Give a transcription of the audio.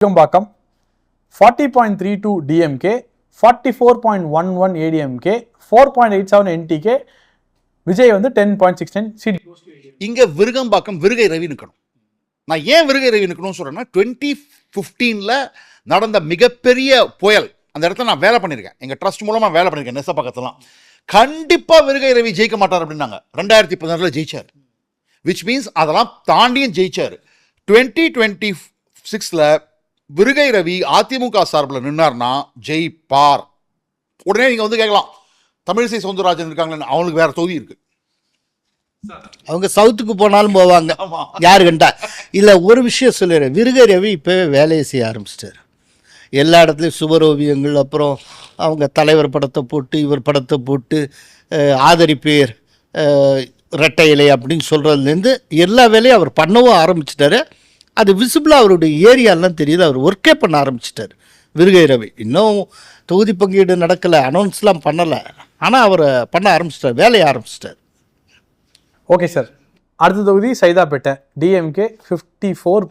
Virugambakkam 40.32 DMK, 44.11 ADMK, 4.87 NTK, Vijay வந்து 10.69 CD. இங்க விருகம்பாக்கம் விருகை ரவி நிற்கணும். நான் ஏன் விருகை ரவி நிற்கணும்னு சொல்றேன்னா 2015ல நடந்த மிகப்பெரிய புயல் அந்த இடத்துல நான் வேலை பண்ணியிருக்கேன். எங்க ட்ரஸ்ட் மூலமா வேலை பண்ணியிருக்கேன். நெசப்பாக்கத்தெல்லாம் கண்டிப்பா விருகை ரவி ஜெயிக்க மாட்டார் அப்படின்னாங்க. 2016ல ஜெயிச்சார். விச் மீன்ஸ் அதெல்லாம் தாண்டியும் ஜெயிச்சார். 2026ல விருகை ரவி அதிமுக சார்பில் நின்னார்னா ஜெயிப்பார். உடனே நீங்க வந்து கேட்கலாம், தமிழிசை சவுந்தரராஜன் இருக்காங்களே, அவங்களுக்கு வேற தொகுதி இருக்கு, அவங்க சவுத்துக்கு போனாலும் போவாங்க, யாரு கண்டா. இல்லை, ஒரு விஷயம் சொல்லிடுறேன், விருகை ரவி இப்போவே வேலையை செய்ய ஆரம்பிச்சிட்டார். எல்லா இடத்துலையும் சுவரோவியங்கள், அப்புறம் அவங்க தலைவர் படத்தை போட்டு இவர் படத்தை போட்டு ஆதரிப்பேர் இரட்டை இலை அப்படின்னு சொல்கிறதுலேருந்து எல்லா வேலையும் அவர் பண்ணவும் ஆரம்பிச்சிட்டாரு. அது விசிபிளாக அவருடைய ஏரியாலாம் தெரியுது. அவர் ஒர்க்கே பண்ண ஆரம்பிச்சிட்டார் விருகை ரவி. இன்னும் தொகுதி பங்கீடு நடக்கலை, அனௌன்ஸ்லாம் பண்ணலை, ஆனால் அவர் பண்ண ஆரம்பிச்சிட்டார், வேலையை ஆரம்பிச்சிட்டார். ஓகே சார், அடுத்த தொகுதி சைதாப்பேட்டை DMK 54.